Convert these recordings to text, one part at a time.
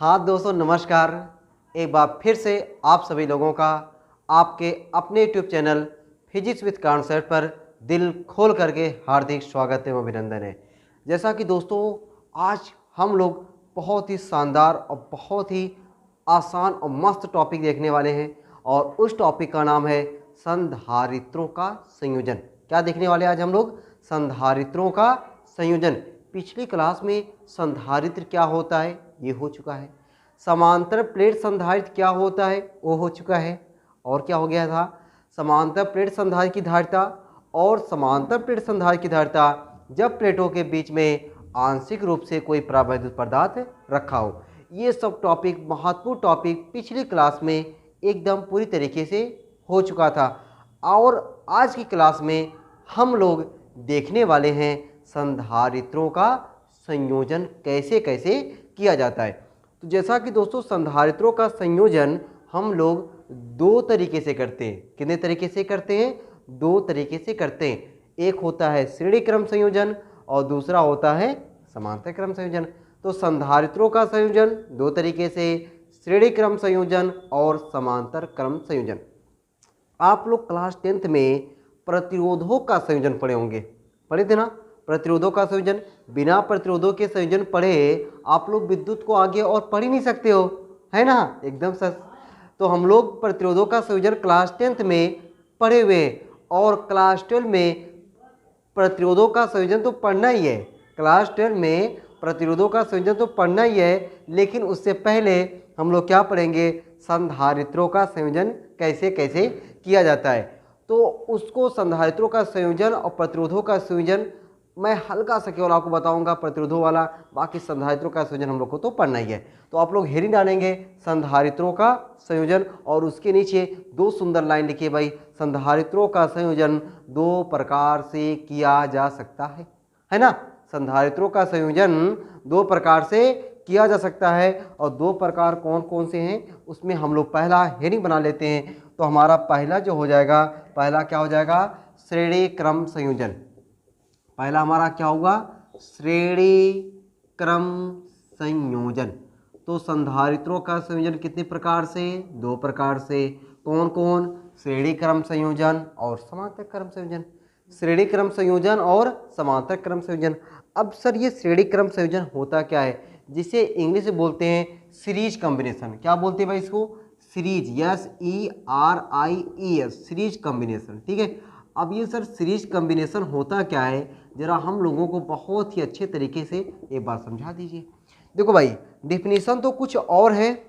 हाँ दोस्तों, नमस्कार। एक बार फिर से आप सभी लोगों का आपके अपने YouTube channel physics with concept पर दिल खोल करके हार्दिक स्वागत एवं अभिनंदन है। जैसा कि दोस्तों आज हम लोग बहुत ही शानदार और बहुत ही आसान और मस्त टॉपिक देखने वाले हैं और उस टॉपिक का नाम है संधारित्रों का संयोजन। क्या देखने वाले आज हम लोग? संधारित्रों का संयोजन। पिछली क्लास में संधारित्र क्या होता है ये हो चुका है, समांतर प्लेट संधारित्र क्या होता है वो हो चुका है, और क्या हो गया था? समांतर प्लेट संधारित्र की धारिता और समांतर प्लेट संधारित्र की धारिता जब प्लेटों के बीच में आंशिक रूप से कोई परावैद्युत पदार्थ रखा हो। ये सब टॉपिक, महत्वपूर्ण टॉपिक पिछली क्लास में एकदम पूरी तरीके से हो चुका था और आज की क्लास में हम लोग देखने वाले हैं संधारित्रों का संयोजन कैसे कैसे किया जाता है। तो जैसा कि दोस्तों संधारित्रों का संयोजन हम लोग दो तरीके से करते हैं। कितने तरीके से करते हैं? दो तरीके से करते हैं। एक होता है श्रेणी क्रम संयोजन और दूसरा होता है समांतर क्रम संयोजन। तो संधारित्रों का संयोजन दो तरीके से, श्रेणी क्रम संयोजन और समांतर क्रम संयोजन। आप लोग क्लास 10th में प्रतिरोधों का संयोजन पढ़े होंगे, पढ़े थे ना? प्रतिरोधों का संयोजन। बिना प्रतिरोधों के संयोजन पढ़े आप लोग विद्युत को आगे और पढ़ ही नहीं सकते हो, है ना? एकदम सच। तो हम लोग प्रतिरोधों का संयोजन क्लास 10th में पढ़े हुए हैं और क्लास 12 में प्रतिरोधों का संयोजन तो पढ़ना ही है। क्लास 12 में प्रतिरोधों का संयोजन तो पढ़ना ही है, लेकिन उससे पहले हम लोग क्या पढ़ेंगे? संधारित्रों का संयोजन कैसे कैसे किया जाता है। तो उसको संधारित्रों का संयोजन और प्रतिरोधों का संयोजन मैं हल्का सा केवल आपको बताऊंगा, प्रतिरोधों वाला। बाकी संधारित्रों का संयोजन हम लोग को तो पढ़ना ही है। तो आप लोग हेडिंग डालेंगे संधारित्रों का संयोजन और उसके नीचे दो सुंदर लाइन लिखिए भाई, संधारित्रों का संयोजन दो प्रकार से किया जा सकता है ना? संधारित्रों का संयोजन दो प्रकार से किया जा सकता है और दो प्रकार कौन कौन से हैं उसमें हम लोग पहला हेडिंग बना लेते हैं। तो हमारा पहला जो हो जाएगा, पहला क्या हो जाएगा? श्रेणी क्रम संयोजन। पहला हमारा क्या होगा? श्रेणी क्रम संयोजन। तो संधारित्रों का संयोजन कितने प्रकार से? दो प्रकार से। कौन कौन? श्रेणी क्रम संयोजन और समांतर क्रम संयोजन। श्रेणी क्रम संयोजन और समांतर क्रम संयोजन। अब सर ये श्रेणी क्रम संयोजन होता क्या है? जिसे इंग्लिश में बोलते हैं सीरीज कॉम्बिनेशन। क्या बोलते हैं भाई इसको? Series, SERIES, series combination. ठीक है। अब ये सर सीरीज कॉम्बिनेशन होता क्या है, जरा हम लोगों को बहुत ही अच्छे तरीके से एक बार समझा दीजिए। देखो भाई, डिफिनीशन तो कुछ और है,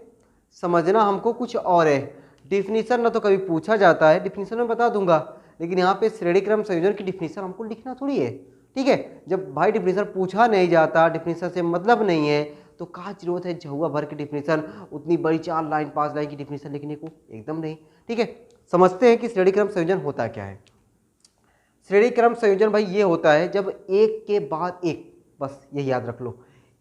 समझना हमको कुछ और है। डिफिनीशन ना तो कभी पूछा जाता है, डिफिनीशन में बता दूंगा, लेकिन यहाँ पे श्रेणी क्रम संयोजन की डिफिनीशन हमको लिखना थोड़ी है। ठीक है। जब भाई डिफिनीशन पूछा नहीं जाता, डिफिनीशन से मतलब नहीं है, तो क्या जरूरत है झुआ भर की डिफिनीशन, उतनी बड़ी 4 लाइन 5 लाइन की डिफिनीशन लिखने को? एकदम नहीं। ठीक है। समझते हैं कि श्रेणी क्रम संयोजन होता क्या है। श्रेणी क्रम संयोजन भाई ये होता है जब एक के बाद एक, बस यही याद रख लो,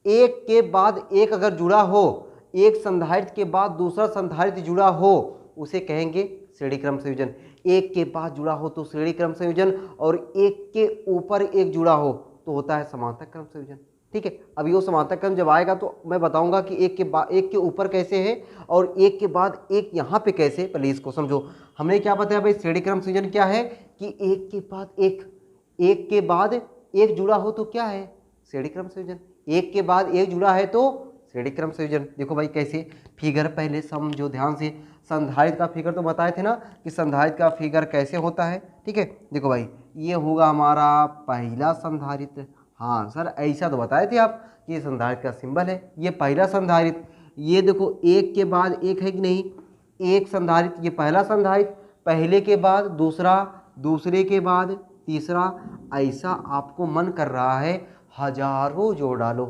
एक के बाद एक अगर जुड़ा हो, एक संधारित्र के बाद दूसरा संधारित्र जुड़ा हो, उसे कहेंगे श्रेणी क्रम संयोजन। एक के बाद जुड़ा हो तो श्रेणी क्रम संयोजन, और एक के ऊपर एक जुड़ा हो तो होता है समांतर क्रम संयोजन। ठीक है। अभी वो समांतर क्रम जब आएगा तो मैं बताऊंगा कि एक के ऊपर कैसे है और एक के बाद एक यहाँ पे कैसे। पहले इसको समझो। हमने क्या बताया भाई? श्रेणी क्रम संयोजन क्या है कि एक के बाद एक के बाद एक जुड़ा हो तो क्या है? श्रेणी क्रम संयोजन। एक के बाद एक जुड़ा है तो श्रेणी क्रम संयोजन। देखो भाई कैसे, फिगर पहले समझो ध्यान से। संधारित्र का फिगर तो बताए थे ना कि संधारित्र का फिगर कैसे होता है। ठीक है। देखो भाई, ये होगा हमारा पहला संधारित्र। हाँ सर, ऐसा तो बताए थे आप कि ये संधारित्र का सिंबल है, ये पहला संधारित्र। ये देखो एक के बाद एक है कि नहीं? एक संधारित्र, ये पहला संधारित्र, पहले के बाद दूसरा, दूसरे के बाद तीसरा। ऐसा आपको मन कर रहा है हजारों जोड़ डालो,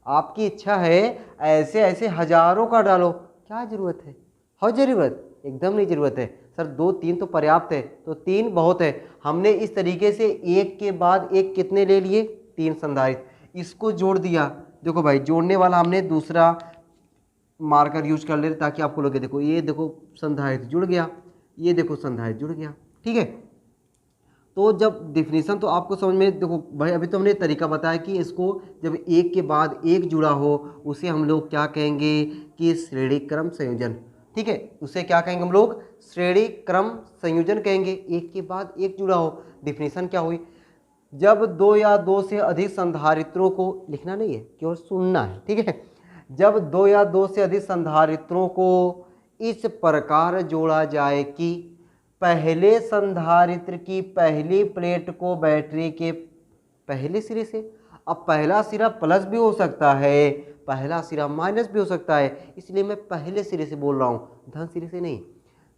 आपकी इच्छा है ऐसे ऐसे हजारों का डालो। क्या जरूरत है? हो जरूरत? एकदम नहीं जरूरत है सर। 2 3 तो पर्याप्त है, तो 3 बहुत है। हमने इस तरीके से एक के बाद एक कितने ले लिए? 3 संधारित्र। इसको जोड़ दिया। देखो भाई, जोड़ने वाला हमने दूसरा मार्कर यूज कर ले ताकि आपको लगे। देखो ये देखो संधारित्र जुड़ गया, ये देखो संधारित्र जुड़ गया। ठीक है। तो जब डिफिनीशन तो आपको समझ में, देखो भाई अभी तो हमने तरीका बताया कि इसको जब एक के बाद एक जुड़ा हो उसे हम लोग क्या कहेंगे कि श्रेणी क्रम संयोजन। ठीक है, उसे क्या कहेंगे हम लोग, श्रेणी क्रम संयोजन कहेंगे, एक के बाद एक जुड़ा हो। डिफिनीशन क्या हुई, जब दो या दो से अधिक संधारित्रों को, लिखना नहीं है केवल सुनना है, ठीक है, जब दो या दो से अधिक संधारित्रों को इस प्रकार जोड़ा जाए कि पहले संधारित्र की पहली प्लेट को बैटरी के पहले सिरे से, अब पहला सिरा प्लस भी हो सकता है, पहला सिरा माइनस भी हो सकता है, इसलिए मैं पहले सिरे से बोल रहा हूँ, धन सिरे से नहीं।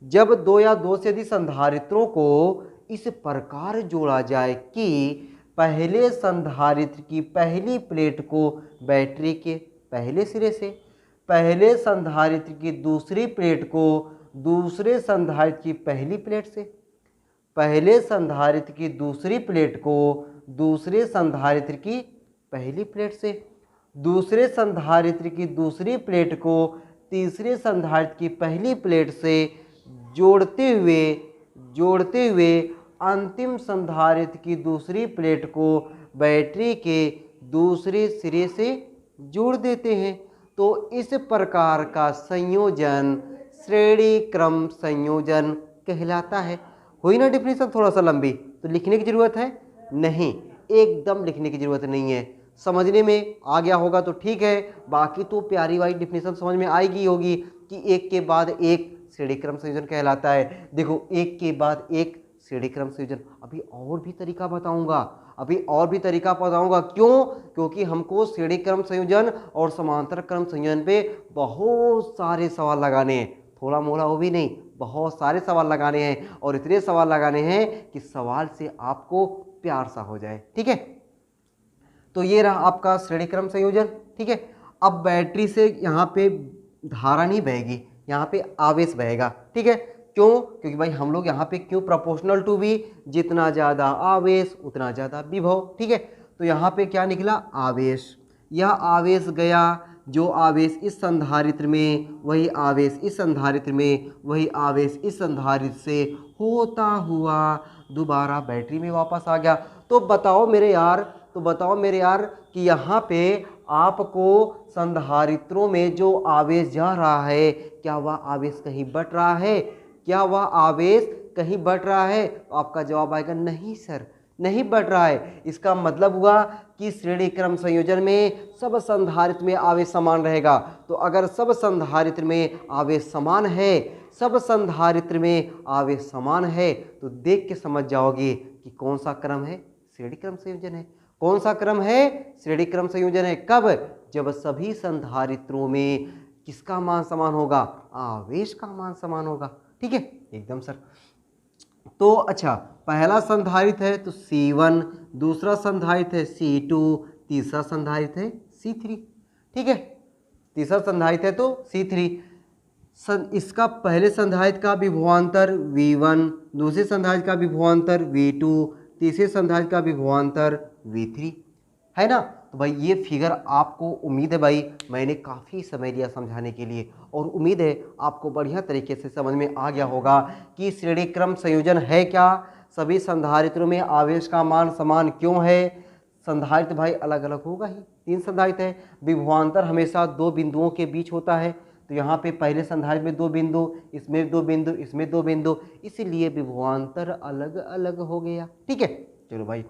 जब दो या दो से अधिक संधारित्रों को इस प्रकार जोड़ा जाए कि पहले संधारित्र की पहली प्लेट को बैटरी के पहले सिरे से, पहले संधारित्र की दूसरी प्लेट को दूसरे संधारित्र की पहली प्लेट से, पहले संधारित्र की दूसरी प्लेट को दूसरे संधारित्र की पहली प्लेट से, दूसरे संधारित्र की दूसरी प्लेट को तीसरे संधारित्र की पहली प्लेट से जोड़ते हुए अंतिम संधारित्र की दूसरी प्लेट को बैटरी के दूसरे सिरे से जोड़ देते हैं। तो इस प्रकार का संयोजन श्रेणी क्रम संयोजन कहलाता है। हुई ना डिफिनीशन थोड़ा सा लंबी, तो लिखने की जरूरत है नहीं, एकदम लिखने की जरूरत नहीं है, समझने में आ गया होगा तो ठीक है। बाकी तो प्यारी वाली डिफिनीशन समझ में आएगी होगी कि एक के बाद एक श्रेणी क्रम संयोजन कहलाता है। देखो एक के बाद एक श्रेणी क्रम संयोजन, अभी और भी तरीका बताऊंगा, क्यों, क्योंकि हमको श्रेणी क्रम संयोजन और समांतर क्रम संयोजन पे बहुत सारे सवाल लगाने हैं, थोड़ा मोड़ा वो भी नहीं, बहुत सारे सवाल लगाने हैं, और इतने सवाल लगाने हैं कि सवाल से आपको प्यार सा हो जाए। ठीक है, तो ये रहा आपका श्रेणी क्रम संयोजन। ठीक है, अब बैटरी से यहाँ पे धारा नहीं बहेगी, यहाँ पे आवेश बहेगा। ठीक है, क्यों, क्योंकि भाई हम लोग यहाँ पे क्यों, प्रोपोर्शनल टू वी, जितना ज़्यादा आवेश उतना ज़्यादा विभव। ठीक है, तो यहाँ पे क्या निकला, आवेश, यह आवेश गया, जो आवेश इस संधारित्र में वही आवेश इस संधारित्र में, वही आवेश इस संधारित्र से होता हुआ दोबारा बैटरी में वापस आ गया। तो बताओ मेरे यार कि यहाँ पे आपको संधारित्रों में जो आवेश जा रहा है, क्या वह आवेश कहीं बट रहा है, तो आपका जवाब आएगा नहीं सर, नहीं बढ़ रहा है। इसका मतलब हुआ कि श्रेणी क्रम संयोजन में सब संधारित्र में आवेश समान रहेगा। तो अगर सब संधारित्र में आवेश समान है तो देख के समझ जाओगे कि कौन सा क्रम है, श्रेणी क्रम संयोजन है। कौन सा क्रम है, श्रेणी क्रम संयोजन है। कब, जब सभी संधारित्रों में किसका मान समान होगा, आवेश का मान समान होगा। ठीक है, एकदम सर। तो अच्छा, पहला संधारित्र है तो C1, दूसरा संधारित्र है C2, तीसरा संधारित्र है C3। ठीक है, तीसरा संधारित्र है तो C3। इसका पहले संधारित्र का विभवांतर V1, दूसरे संधारित्र का विभवांतर V2, तीसरे संधारित्र का विभवांतर V3 है ना। तो भाई ये फिगर आपको, उम्मीद है भाई मैंने काफ़ी समय लिया समझाने के लिए, और उम्मीद है आपको बढ़िया तरीके से समझ में आ गया होगा कि श्रेणी क्रम संयोजन है क्या, सभी संधारित्रों में आवेश का मान समान क्यों है। संधारित्र भाई अलग अलग होगा ही, 3 संधारित्र है, विभवांतर हमेशा 2 बिंदुओं के बीच होता है। तो यहाँ पे पहले संधारित्र में 2 बिंदु, इसमें 2 बिंदु, इसमें 2 बिंदु, इसीलिए विभवांतर अलग अलग हो गया। ठीक है, चलो भाई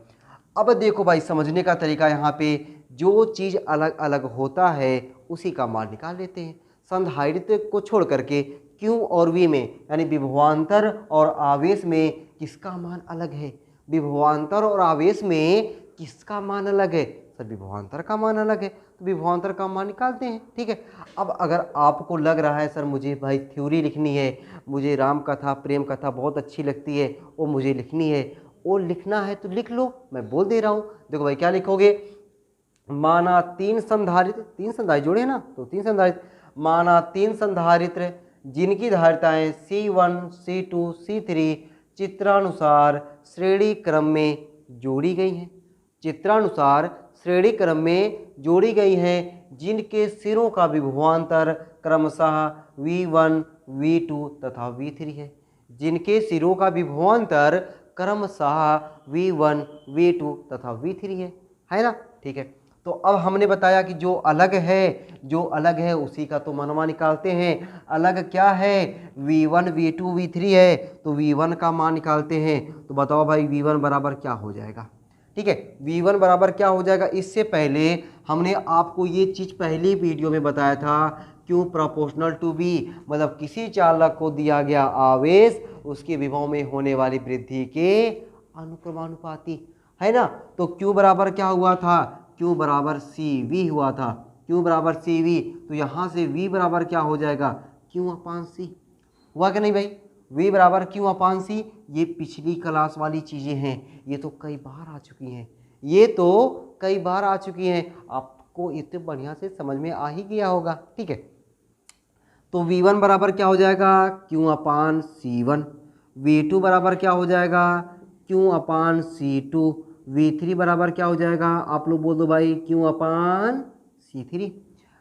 अब देखो भाई समझने का तरीका, यहाँ पे जो चीज़ अलग अलग होता है उसी का मान निकाल लेते हैं। संधारित्र को छोड़ करके Q और V में, यानी विभवांतर और आवेश में किसका मान अलग है, विभवांतर और आवेश में किसका मान अलग है, सर विभवांतर का मान अलग है, तो विभवांतर का मान निकालते हैं। ठीक है, अब अगर आपको लग रहा है सर मुझे भाई थ्योरी लिखनी है, मुझे राम कथा प्रेम कथा बहुत अच्छी लगती है, वो मुझे लिखनी है, वो लिखना है तो लिख लो, मैं बोल दे रहा हूँ। देखो भाई क्या लिखोगे, माना 3 संधारित्र जोड़े ना, तो 3 संधारित्र, माना 3 संधारित्र जिनकी धारिताएं C1, C2, C3 चित्रानुसार श्रेणी क्रम में जोड़ी गई हैं, चित्रानुसार श्रेणी क्रम में जोड़ी गई हैं, जिनके सिरों का विभवांतर क्रमशः V1, V2 तथा V3 है, जिनके सिरों का विभवांतर क्रमशः V1, V2 तथा V3 है ना। ठीक है, तो अब हमने बताया कि जो अलग है उसी का तो मनवा निकालते हैं। अलग क्या है, V1, V2, V3 है, तो V1 का मान निकालते हैं। तो बताओ भाई V1 बराबर क्या हो जाएगा। ठीक है, V1 बराबर क्या हो जाएगा। इससे पहले हमने आपको ये चीज़ पहली वीडियो में बताया था, क्यों प्रोपोर्शनल टू बी, मतलब किसी चालक को दिया गया आवेश उसके विभव में होने वाली वृद्धि के अनुक्रमानुपाती, है ना। तो Q बराबर क्या हुआ था, Q बराबर CV हुआ था। Q बराबर CV, तो यहाँ से V बराबर क्या हो जाएगा, Q अपान C हुआ कि नहीं भाई। V बराबर Q अपान C, ये पिछली क्लास वाली चीज़ें हैं, ये तो कई बार आ चुकी हैं, आपको इतने बढ़िया से समझ में आ ही गया होगा। ठीक है, तो V1 बराबर क्या हो जाएगा, Q अपान C1। V2 बराबर क्या हो जाएगा, Q अपान C2। V3 बराबर क्या हो जाएगा, आप लोग बोल दो भाई, Q अपान C3।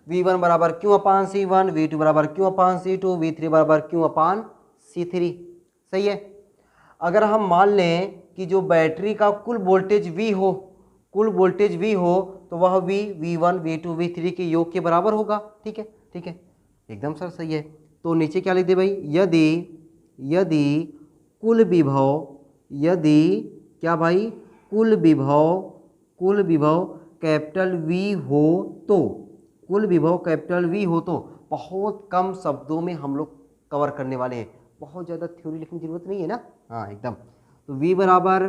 V1 बराबर Q अपान C1, V2 बराबर Q अपान C2, V3 बराबर Q अपान C3। सही है। अगर हम मान लें कि जो बैटरी का कुल वोल्टेज V हो तो वह V1, V2, V3 के योग के बराबर होगा। ठीक है, एकदम सर सही है। तो नीचे क्या लिख दे भाई, यदि कुल विभव कैपिटल V हो तो बहुत कम शब्दों में हम लोग कवर करने वाले हैं, बहुत ज़्यादा थ्योरी लिखने की जरूरत नहीं है ना। हाँ एकदम। तो V बराबर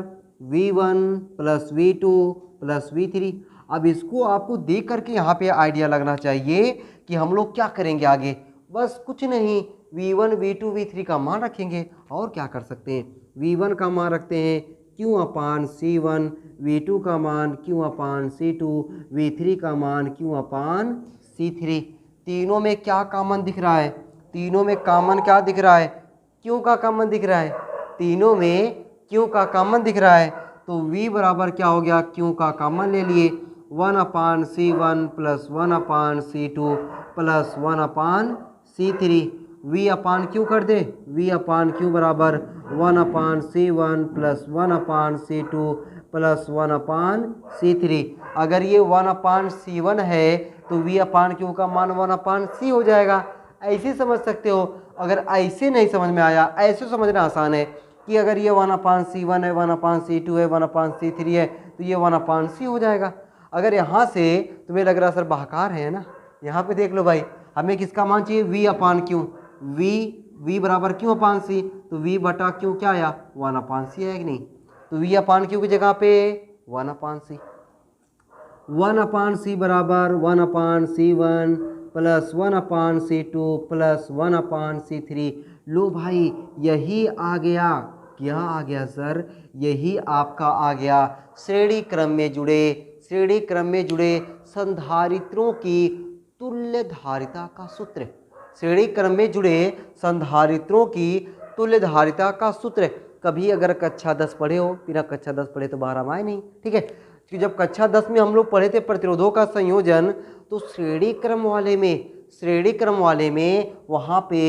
V1 plus V2 plus V3। अब इसको आपको देख करके यहाँ पे आइडिया लगना चाहिए कि हम लोग क्या करेंगे आगे। बस कुछ नहीं, V1, V2, V3 का मान रखेंगे, और क्या कर सकते हैं। V1 का मान रखते हैं Q अपान C1, V2 का मान Q अपान C2, V3 का मान Q अपान C3। तीनों में क्या कॉमन दिख रहा है, तीनों में कॉमन क्या दिख रहा है, Q का कॉमन दिख रहा है, तीनों में Q का कॉमन दिख रहा है। तो V बराबर क्या हो गया, Q का कॉमन ले लिए, 1 अपान C1 प्लस 1 अपान C2 प्लस 1 अपान C3। V अपान Q कर दे, V अपान Q बराबर 1 अपान C1 प्लस 1 अपान C2 प्लस 1 अपान C3। अगर ये 1 अपान C1 है तो V अपान Q का मान 1 अपान C हो जाएगा। ऐसे समझ सकते हो। अगर ऐसे नहीं समझ में आया, ऐसे समझना आसान है कि अगर ये 1 अपान C1 है, 1 अपान C2 है, 1 अपान C3 है, तो ये 1 अपान C हो जाएगा। अगर यहाँ से तुम्हें लग रहा सर बहाकार है ना, यहाँ पे देख लो भाई, हमें किसका मान चाहिए, V अपान Q। V बराबर Q अपान C, तो V बटा Q क्या आया, 1 अपान C है कि नहीं। तो V अपान Q की जगह पे 1 अपान C, 1 अपान C बराबर 1 अपान C1 प्लस 1 अपान C2 प्लस 1 अपान C3। लो भाई, यही आ गया, क्या आ गया सर, यही आपका आ गया श्रेणी क्रम में जुड़े संधारित्रों की तुल्य धारिता का सूत्र। श्रेणी क्रम में जुड़े संधारित्रों की तुल्य धारिता का सूत्र। कभी अगर कक्षा 10 पढ़े हो, बिना कक्षा 10 पढ़े तो बाहर हम आए नहीं। ठीक है, कि जब कक्षा 10 में हम लोग पढ़े थे प्रतिरोधों का संयोजन, तो श्रेणी क्रम वाले में वहाँ पे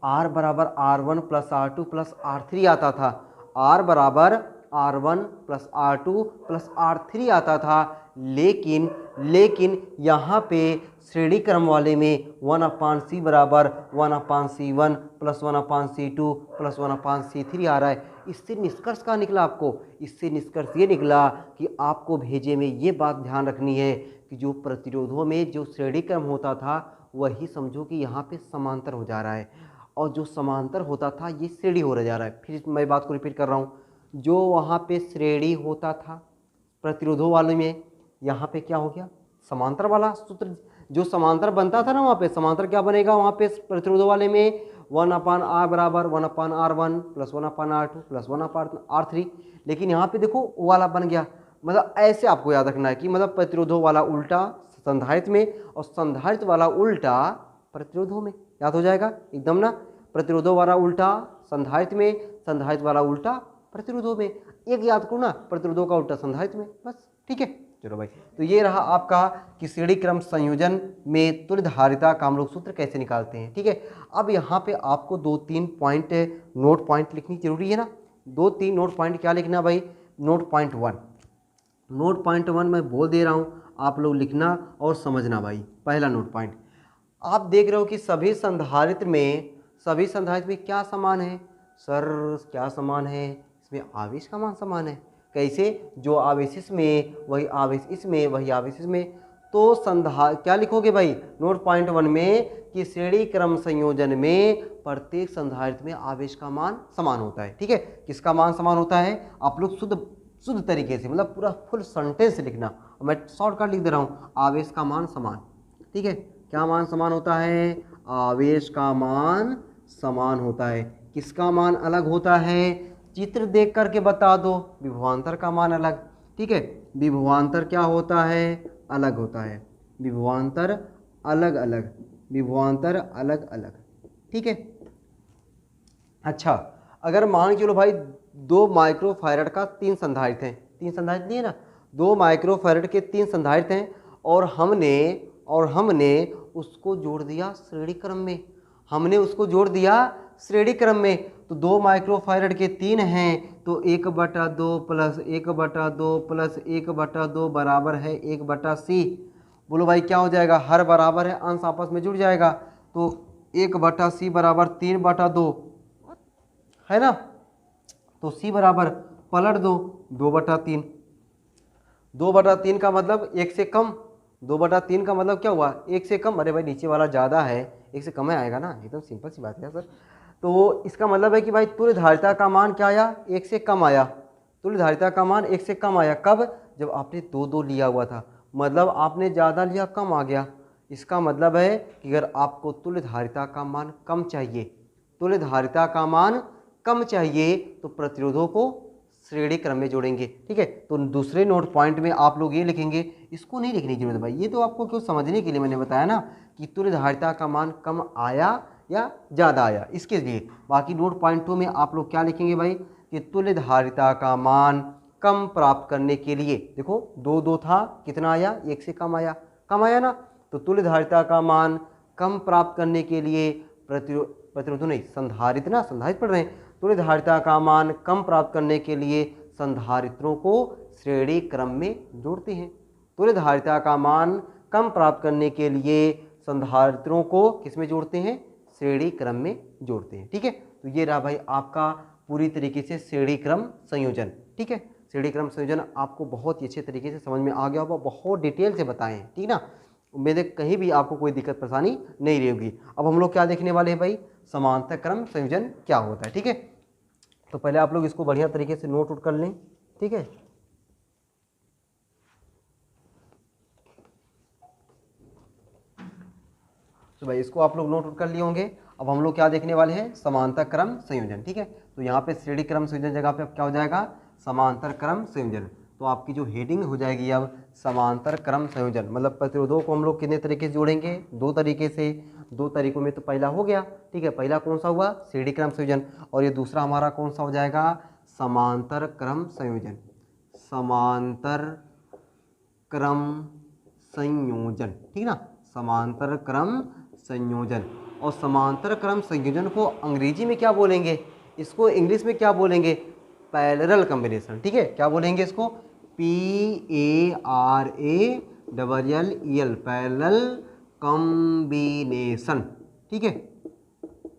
R बराबर R1 plus R2 plus R3 आता था। R बराबर R1 plus R2 plus R3 आता था। लेकिन यहाँ पे श्रेणी क्रम वाले में 1 अपान C बराबर 1 अपान C1 प्लस 1 अपान C2 प्लस 1 अपान C3 आ रहा है। इससे निष्कर्ष क्या निकला आपको, इससे निष्कर्ष ये निकला कि आपको भेजे में ये बात ध्यान रखनी है कि जो प्रतिरोधों में जो श्रेणी क्रम होता था वही समझो कि यहाँ पे समांतर हो जा रहा है, और जो समांतर होता था ये श्रेणी हो जा रहा है। फिर मैं बात को रिपीट कर रहा हूँ, जो वहाँ पे श्रेणी होता था प्रतिरोधों वाले में, यहाँ पे क्या हो गया, समांतर वाला सूत्र जो समांतर बनता था ना, वहाँ पे समांतर क्या बनेगा, वहाँ पे प्रतिरोधों वाले में 1 अपान R बराबर 1 अपान R1 प्लस 1 अपान R2 प्लस 1 अपान R3। लेकिन यहाँ पे देखो वो वाला बन गया। मतलब ऐसे आपको याद रखना है कि मतलब प्रतिरोधों वाला उल्टा संधारित्र में और संधारित्र वाला उल्टा प्रतिरोधों में, याद हो जाएगा एकदम ना। प्रतिरोधों वाला उल्टा संधारित्र में, संधारित्र वाला उल्टा प्रतिरोधों में। एक याद करो ना, प्रतिरोधों का उल्टा संधारित्र में, बस। ठीक है, चलो भाई, तो ये रहा आपका कि श्रेणी क्रम संयोजन में तुल्य धारिता का हम लोग सूत्र कैसे निकालते हैं। ठीक है, अब यहाँ पे आपको 2-3 पॉइंट नोट पॉइंट लिखनी जरूरी है ना। दो तीन नोट पॉइंट क्या लिखना भाई, नोट पॉइंट 1, नोट पॉइंट 1 मैं बोल दे रहा हूँ, आप लोग लिखना और समझना भाई। पहला नोट पॉइंट, आप देख रहे हो कि सभी संधारित्र में क्या समान है सर, क्या समान है, इसमें आवेश का मान समान है। कैसे, जो आवेश इसमें वही आवेश इसमें, वही आवेश इसमें। तो क्या लिखोगे भाई नोट पॉइंट 1 में कि श्रेणी क्रम संयोजन में प्रत्येक संधारित्र में आवेश का मान समान होता है। ठीक है, किसका मान समान होता है, आप लोग शुद्ध तरीके से, मतलब पूरा फुल सेंटेंस लिखना, मैं शॉर्टकट लिख दे रहा हूँ, आवेश का मान समान। ठीक है, क्या मान समान होता है, आवेश का मान समान होता है। किसका मान अलग होता है, चित्र देख करके बता दो, विभवांतर का मान अलग। ठीक है, विभवांतर क्या होता है, अलग होता है, विभवांतर अलग अलग, विभवांतर अलग अलग। ठीक है, अच्छा अगर मान के चलो भाई 2 माइक्रोफैरड का 3 संधारित्र हैं, 3 संधारित्र नहीं है ना, 2 माइक्रोफैरड के 3 संधारित्र हैं, और हमने उसको जोड़ दिया श्रेणी क्रम में, हमने उसको जोड़ दिया श्रेणी क्रम में। तो 2 माइक्रोफैरड के 3 हैं, तो 1/2 प्लस 1/2 प्लस 1/2 बराबर है 1/c। बोलो भाई क्या हो जाएगा, हर बराबर है, अंश आपस में जुड़ जाएगा, तो 1/c बराबर 3/2 है ना, तो c बराबर पलट दो 2/3। 2/3 का मतलब 1 से कम, 2/3 का मतलब क्या हुआ, 1 से कम। अरे भाई नीचे वाला ज़्यादा है, 1 से कम आएगा ना, एकदम सिंपल सी बात है सर। तो इसका मतलब है कि भाई तुल्य धारिता का मान क्या आया, 1 से कम आया। तुल्य धारिता का मान 1 से कम आया, कब, जब आपने 2 लिया हुआ था, मतलब आपने ज़्यादा लिया कम आ गया। इसका मतलब है कि अगर आपको तुल्य धारिता का मान कम चाहिए, तुल्य धारिता का मान कम चाहिए, तो प्रतिरोधों को श्रेणी क्रम में जोड़ेंगे। ठीक है, तो दूसरे नोट पॉइंट में आप लोग ये लिखेंगे, इसको नहीं लिखने की जरूरत भाई, ये तो आपको क्यों समझने के लिए मैंने बताया ना कि तुल्य धारिता का मान कम आया या ज़्यादा आया, इसके लिए। बाकी नोट पॉइंट 2 में आप लोग क्या लिखेंगे भाई कि तुल्य धारिता का मान कम प्राप्त करने के लिए, देखो 2 था, कितना आया, 1 से कम आया ना, तो तुल्य धारिता का मान कम प्राप्त करने के लिए प्रतिरोधों नहीं, संधारित्र पढ़ रहे हैं, तुल्य धारिता का मान कम प्राप्त करने के लिए संधारित्रों को श्रेणी क्रम में जोड़ते हैं। तुल्य धारिता का मान कम प्राप्त करने के लिए संधारित्रों को किस में जोड़ते हैं, श्रेणी क्रम में जोड़ते हैं। ठीक है, तो ये रहा भाई आपका पूरी तरीके से श्रेणी क्रम संयोजन। ठीक है, श्रेणी क्रम संयोजन आपको बहुत ही अच्छे तरीके से समझ में आ गया होगा, बहुत डिटेल से बताए हैं। ठीक ना, उम्मीद है कहीं भी आपको कोई दिक्कत परेशानी नहीं रहेगी। अब हम लोग क्या देखने वाले हैं भाई, समांतर क्रम संयोजन क्या होता है। ठीक है, तो पहले आप लोग इसको बढ़िया तरीके से नोट कर लें। ठीक है, तो भाई इसको आप लोग नोट कर लिए होंगे। अब हम लोग क्या देखने वाले हैं, समांतर क्रम संयोजन। ठीक है, तो यहाँ पे श्रेणी क्रम संयोजन जगह पे अब क्या हो जाएगा, समांतर क्रम संयोजन। तो आपकी जो हेडिंग हो जाएगी अब समांतर क्रम संयोजन, मतलब प्रतिरोधों को हम लोग कितने तरीके से जोड़ेंगे, 2 तरीके से। 2 तरीकों में तो पहला हो गया, ठीक है, पहला कौन सा हुआ, श्रेणी क्रम संयोजन, और ये दूसरा हमारा कौन सा हो जाएगा, समांतर क्रम संयोजन। समांतर क्रम संयोजन, ठीक ना, समांतर क्रम संयोजन। और समांतर क्रम संयोजन को अंग्रेजी में क्या बोलेंगे, इसको इंग्लिश में क्या बोलेंगे, पैरेलल कॉम्बिनेशन। ठीक है, क्या बोलेंगे इसको, PARALL, पैरेलल कॉम्बिनेशन। ठीक है,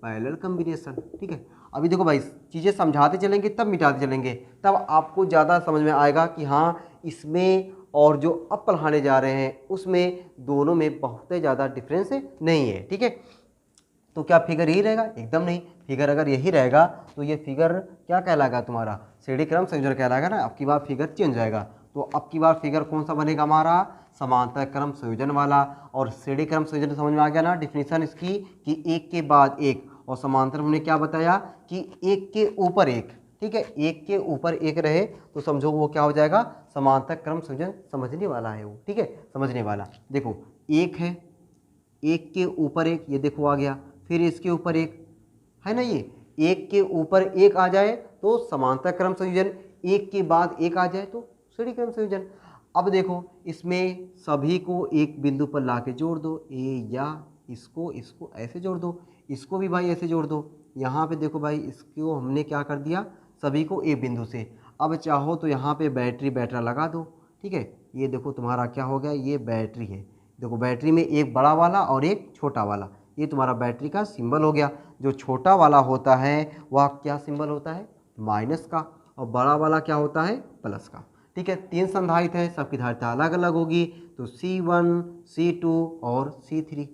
पैरेलल कॉम्बिनेशन। ठीक है, अभी देखो भाई चीज़ें समझाते चलेंगे तब मिटाते चलेंगे, तब आपको ज़्यादा समझ में आएगा कि हाँ इसमें और जो अब पढ़ाने जा रहे हैं उसमें दोनों में बहुत ज़्यादा डिफरेंस नहीं है। ठीक है, तो क्या फिगर यही रहेगा, एकदम नहीं। फिगर अगर यही रहेगा तो ये फिगर क्या कहलाएगा, तुम्हारा श्रेणी क्रम संयोजन कहलाएगा ना। अब की बार फिगर चेंज जाएगा, तो अब की बार फिगर कौन सा बनेगा हमारा, समांतर क्रम संयोजन वाला। और श्रेणी क्रम संयोजन समझ में आ गया ना डिफिनीशन इसकी, कि एक के बाद एक, और समांतर हमने क्या बताया कि एक के ऊपर एक। ठीक है, एक के ऊपर एक रहे तो समझो वो क्या हो जाएगा, समांतर क्रम संयोजन। समझने वाला है वो, ठीक है, समझने वाला। देखो एक है, एक के ऊपर एक, ये देखो आ गया, फिर इसके ऊपर एक है ना, ये एक के ऊपर एक आ जाए तो समांतर क्रम संयोजन, एक के बाद एक आ जाए तो श्रेणी क्रम संयोजन। अब देखो इसमें सभी को एक बिंदु पर लाके जोड़ दो, ए या इसको ऐसे जोड़ दो, इसको भी भाई ऐसे जोड़ दो। यहाँ पे देखो भाई इसको हमने क्या कर दिया, सभी को एक बिंदु से। अब चाहो तो यहाँ पे बैटरा लगा दो, ठीक है। ये देखो तुम्हारा क्या हो गया, ये बैटरी है। देखो बैटरी में एक बड़ा वाला और एक छोटा वाला, ये तुम्हारा बैटरी का सिंबल हो गया। जो छोटा वाला होता है वह क्या सिंबल होता है, माइनस का, और बड़ा वाला क्या होता है, प्लस का, ठीक है। 3 संधारित है, सबकी धारिता अलग अलग होगी, तो C1, C2 और C3।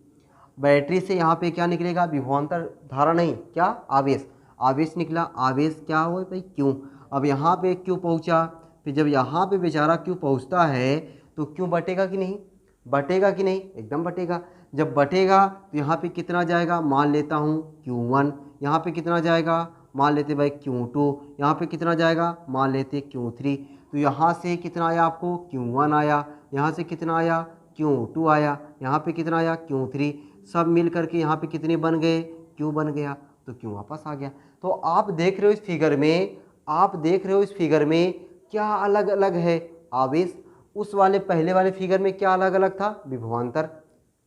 बैटरी से यहाँ पे क्या निकलेगा, विभवांतर धारा नहीं, क्या, आवेश, आवेश निकला। आवेश क्या हो भाई, क्यों। अब यहाँ पे क्यों पहुँचा, फिर जब यहाँ पे बेचारा क्यों पहुँचता है तो क्यों बटेगा कि नहीं, बटेगा कि नहीं, एकदम बटेगा। जब बटेगा तो यहाँ पे कितना जाएगा, मान लेता हूँ Q1, यहाँ पे कितना जाएगा, मान लेते भाई Q2, यहाँ पे कितना जाएगा, मान लेते Q3। तो यहाँ से कितना आया आपको, Q1 आया, यहाँ से कितना आया, Q2 आया, यहाँ पे कितना आया, Q3। सब मिल करके यहाँ पे कितने बन गए, Q बन गया, तो Q वापस आ गया। तो आप देख रहे हो इस फिगर में, आप देख रहे हो इस फिगर में क्या अलग अलग है आवेश। उस वाले पहले वाले फिगर में क्या अलग अलग था, विभवांतर।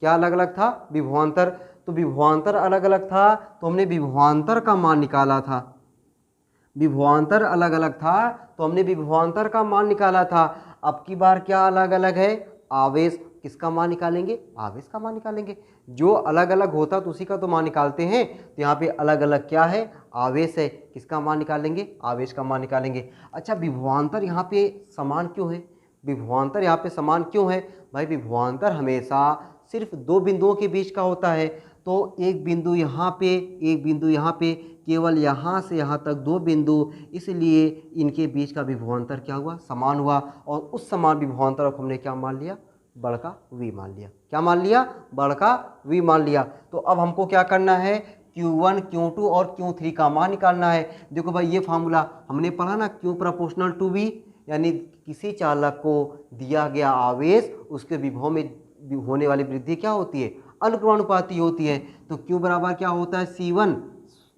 क्या अलग अलग था, विभवांतर। तो विभवांतर अलग अलग था, तो हमने विभवांतर का मान निकाला था। विभवांतर अलग अलग था तो हमने विभवांतर का मान निकाला था। अब की बार क्या अलग अलग है, आवेश। किसका मान निकालेंगे, आवेश का मान निकालेंगे। जो अलग अलग होता तो उसी का तो मान निकालते हैं। तो यहाँ पे अलग अलग क्या है, आवेश है। किसका मान निकालेंगे, आवेश का मान निकालेंगे। अच्छा, विभवांतर यहाँ पे समान क्यों है, विभवांतर यहाँ पे समान क्यों है भाई, विभवांतर हमेशा सिर्फ 2 बिंदुओं के बीच का होता है। तो एक बिंदु यहाँ पे, एक बिंदु यहाँ पे, केवल यहाँ से यहाँ तक 2 बिंदु, इसलिए इनके बीच का विभवांतर क्या हुआ, समान हुआ। और उस समान विभवांतर को हमने क्या मान लिया, बड़का V मान लिया। क्या मान लिया, बड़का V मान लिया। तो अब हमको क्या करना है, Q1, Q2 और Q3 का मान निकालना है। देखो भाई ये फार्मूला हमने पढ़ा ना, Q प्रोपोर्शनल टू V, यानी किसी चालक को दिया गया आवेश उसके विभव में होने वाली वृद्धि क्या होती है, अनुक्रमानुपाती होती है। तो Q बराबर क्या होता है, C1,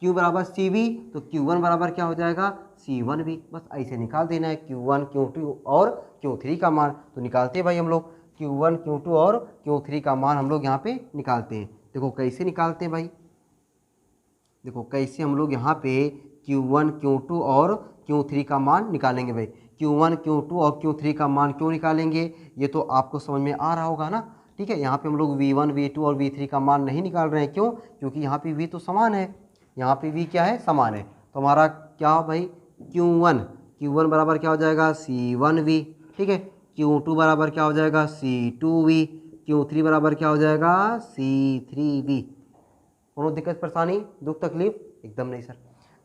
Q बराबर CV, तो Q1 बराबर क्या हो जाएगा, C1V। बस ऐसे निकाल देना है Q1, Q2 और Q3 का मान। तो निकालते हैं भाई हम लोग Q1, Q2 और Q3 का मान हम लोग यहाँ पे निकालते हैं। देखो कैसे निकालते हैं भाई, देखो कैसे हम लोग यहाँ पे Q1, Q2 और Q3 का मान निकालेंगे भाई। Q1, Q2 और Q3 का मान क्यों निकालेंगे, ये तो आपको समझ में आ रहा होगा ना, ठीक है। यहाँ पे हम लोग V1, V2 और V3 का मान नहीं निकाल रहे हैं, क्यों, क्योंकि यहाँ पे V तो समान है, यहाँ पे V क्या है, समान है। तो हमारा क्या हो भाई, Q1 बराबर क्या हो जाएगा, C1V, ठीक है। Q2 बराबर क्या हो जाएगा, C2V। Q3 बराबर क्या हो जाएगा, C3V। कोनो दिक्कत परेशानी, दुख तकलीफ, एकदम नहीं सर।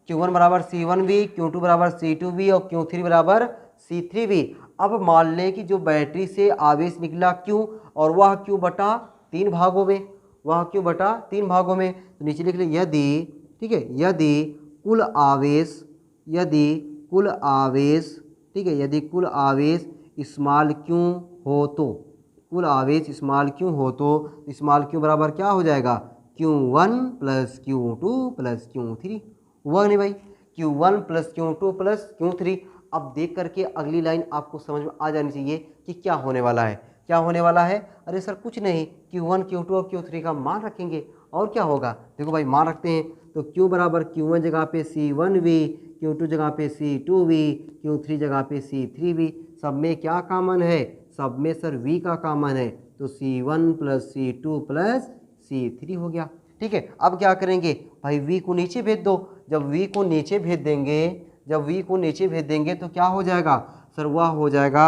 Q1 बराबर C1V, Q2 बराबर C2V और Q3 बराबर C3V। अब मान लें कि जो बैटरी से आवेश निकला Q, और वह Q बटा 3 भागों में, वह Q बटा 3 भागों में। तो नीचे लिख ले, यदि, ठीक है, यदि कुल आवेश, यदि कुल आवेश, ठीक है, यदि कुल आवेश स्मॉल q हो तो, कुल आवेश स्मॉल q हो तो स्मॉल q बराबर क्या हो जाएगा, Q1 plus Q2 plus Q3। हुआ नहीं भाई, Q1 plus Q2 plus Q3। अब देख करके अगली लाइन आपको समझ में आ जानी चाहिए कि क्या होने वाला है, क्या होने वाला है। अरे सर कुछ नहीं, Q1, Q2 और Q3 का मान रखेंगे और क्या होगा। देखो भाई मान रखते हैं, तो Q बराबर Q1 जगह पे C1V, Q2 जगह पे C2V, Q3 जगह पे C3V। सब में क्या कॉमन है, सब में सर V का कॉमन है, तो C1 plus C2 plus C3 हो गया। ठीक है, अब क्या करेंगे भाई, V को नीचे भेज दो। जब V को नीचे भेज देंगे, जब V को नीचे भेज देंगे तो क्या हो जाएगा सर, वह हो जाएगा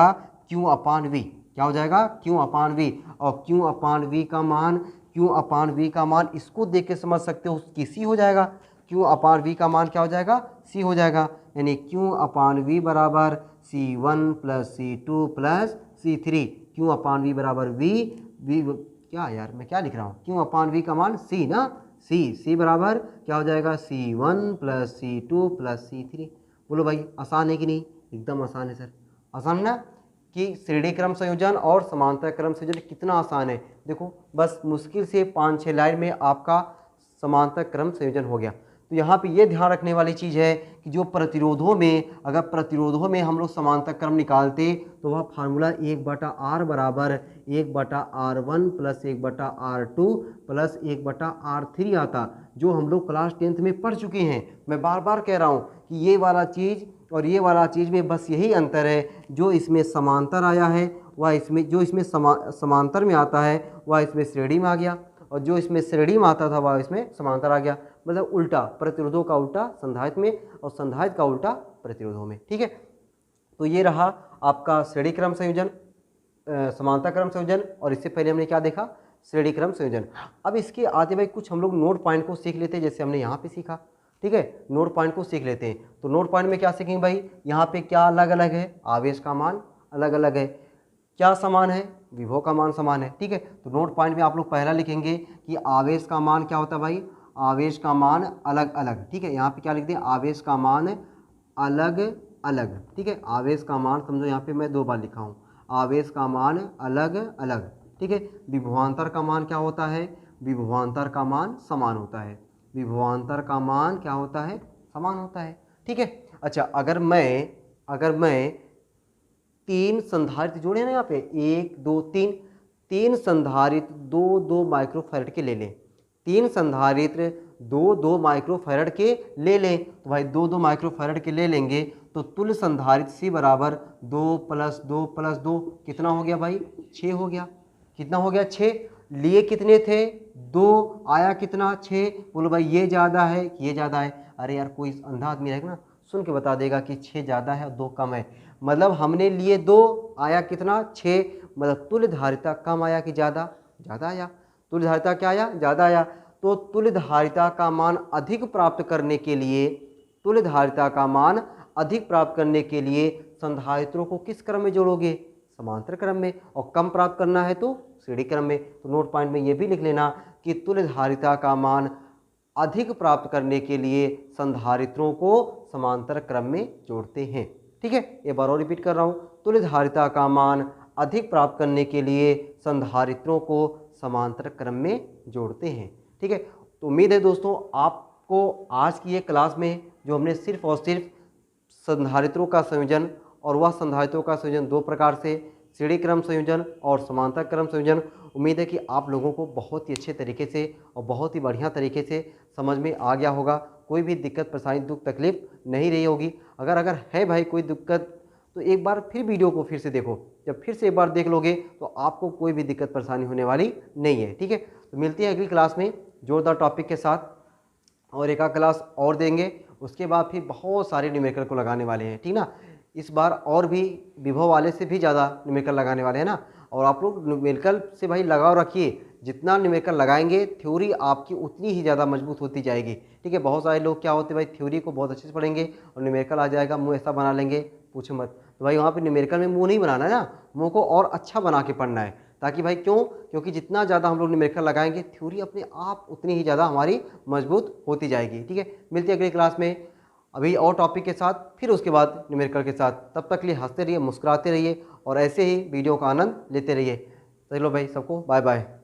Q अपान V। क्या हो जाएगा, Q अपान V। और Q अपान V का मान, Q अपान V का मान इसको देख के समझ सकते हो कि C हो जाएगा। Q अपान V का मान क्या हो जाएगा, C हो जाएगा। यानी Q अपान V बराबर C1 plus C2 plus C3। Q अपान V बराबर V क्या यार मैं क्या लिख रहा हूँ, Q अपान V का मान C ना, C बराबर क्या हो जाएगा, C1 plus C2 plus C3। बोलो भाई आसान है कि नहीं, एकदम आसान है सर। आसान ना, कि श्रेणी क्रम संयोजन और समांतर क्रम संयोजन कितना आसान है। देखो बस मुश्किल से 5-6 लाइन में आपका समांतर क्रम संयोजन हो गया। तो यहाँ पे ये ध्यान रखने वाली चीज़ है कि जो प्रतिरोधों में, अगर प्रतिरोधों में हम लोग समांतर क्रम निकालते तो वह फार्मूला 1/r बराबर 1/r1 plus 1/r2 plus 1/r3 आता, जो हम लोग क्लास 10th में पढ़ चुके हैं। मैं बार बार कह रहा हूँ कि ये वाला चीज़ और ये वाला चीज़ में बस यही अंतर है, जो इसमें समांतर आया है वह इसमें, जो इसमें समांतर में आता है वह इसमें श्रेणी में आ गया, और जो इसमें श्रेणी में आता था वह इसमें समांतर आ गया। मतलब उल्टा, प्रतिरोधों का उल्टा संधारित्र में और संधारित्र का उल्टा प्रतिरोधों में। ठीक है, तो ये रहा आपका श्रेणी क्रम संयोजन, समांतर क्रम संयोजन, और इससे पहले हमने क्या देखा, श्रेणी क्रम संयोजन। अब इसके आगे भाई कुछ हम लोग नोट पॉइंट को सीख लेते हैं, जैसे हमने यहाँ पे सीखा। ठीक है, नोट पॉइंट को सीख लेते हैं। तो नोट पॉइंट में क्या सीखेंगे भाई, यहाँ पे क्या अलग अलग है, आवेश का मान अलग अलग है, क्या समान है, विभव का मान समान है। ठीक है, तो नोट पॉइंट में आप लोग पहला लिखेंगे कि आवेश का मान क्या होता है भाई, आवेश का मान अलग अलग। ठीक है, यहाँ पे क्या लिख दें, आवेश का मान अलग अलग। ठीक है, आवेश का मान समझो यहाँ पे मैं 2 बार लिखा हूँ, आवेश का मान अलग अलग। ठीक है, विभवांतर का मान क्या होता है, विभवांतर का मान समान होता है, विभवांतर का मान क्या होता है, समान होता है। ठीक है, अच्छा अगर मैं 3 संधारित्र जोड़े ना यहाँ पे 1 2 3, 3 संधारित्र 2-2 माइक्रोफैरड के ले लें, 3 संधारित्र 2-2 माइक्रोफैरड के ले लें, तो भाई 2-2 माइक्रोफैरड के ले लेंगे तो तुल्य संधारित्र C बराबर 2 + 2 + 2 कितना हो गया भाई, 6 हो गया। कितना हो गया, 6। लिए कितने थे, 2, आया कितना, 6। बोलो भाई ये ज़्यादा है कि ये ज़्यादा है। अरे यार कोई अंधा आदमी रहेगा ना, सुन के बता देगा कि 6 ज़्यादा है और 2 कम है। मतलब हमने लिए 2, आया कितना, 6। मतलब तुल्य धारिता कम आया कि ज़्यादा, ज़्यादा आया। तुल्य धारिता क्या आया, ज़्यादा आया। तो तुल्य धारिता का मान अधिक प्राप्त करने के लिए, तुल्य धारिता का मान अधिक प्राप्त करने के लिए संधारित्रों को किस क्रम में जोड़ोगे, समांतर क्रम में, और कम प्राप्त करना है तो श्रेणी क्रम में। तो नोट पॉइंट में ये भी लिख लेना कि तुल्य धारिता का मान अधिक प्राप्त करने के लिए संधारित्रों को समांतर क्रम में जोड़ते हैं। ठीक है, एक बार और रिपीट कर रहा हूँ, तुल्य धारिता का मान अधिक प्राप्त करने के लिए संधारित्रों को समांतर क्रम में जोड़ते हैं। ठीक है, तो उम्मीद है दोस्तों आपको आज की ये क्लास में जो हमने सिर्फ और सिर्फ संधारित्रों का संयोजन, और वह संधारित्रों का संयोजन 2 प्रकार से, श्रेणी क्रम संयोजन और समांतर क्रम संयोजन, उम्मीद है कि आप लोगों को बहुत ही अच्छे तरीके से और बहुत ही बढ़िया तरीके से समझ में आ गया होगा। कोई भी दिक्कत परेशानी दुख तकलीफ नहीं रही होगी। अगर है भाई कोई दिक्कत तो एक बार फिर वीडियो को फिर से देखो, जब फिर से एक बार देख लोगे तो आपको कोई भी दिक्कत परेशानी होने वाली नहीं है। ठीक है, तो मिलते हैं अगली क्लास में जोरदार टॉपिक के साथ, और एक क्लास और देंगे, उसके बाद फिर बहुत सारे न्यूमेरिकल को लगाने वाले हैं। ठीक ना, इस बार और भी विभव वाले से भी ज़्यादा न्यूमेरिकल लगाने वाले हैं ना। और आप लोग न्यूमेरिकल से भाई लगाव रखिए, जितना न्यूमेरिकल लगाएंगे थ्योरी आपकी उतनी ही ज़्यादा मजबूत होती जाएगी। ठीक है, बहुत सारे लोग क्या होते हैं भाई, थ्योरी को बहुत अच्छे से पढ़ेंगे और न्यूमेरिकल आ जाएगा मुंह ऐसा बना लेंगे, पूछो मत। तो भाई वहाँ पे न्यूमेरिकल में मुंह नहीं बनाना है ना, मुंह को और अच्छा बना के पढ़ना है, ताकि भाई क्योंकि जितना ज़्यादा हम लोग न्यूमेरिकल लगाएंगे थ्योरी अपने आप उतनी ही ज़्यादा हमारी मजबूत होती जाएगी। ठीक है, मिलते हैं अगली क्लास में अभी और टॉपिक के साथ, फिर उसके बाद न्यूमेरिकल के साथ। तब तक के लिए हंसते रहिए, मुस्कुराते रहिए और ऐसे ही वीडियो का आनंद लेते रहिए। चलो भाई सबको बाय बाय।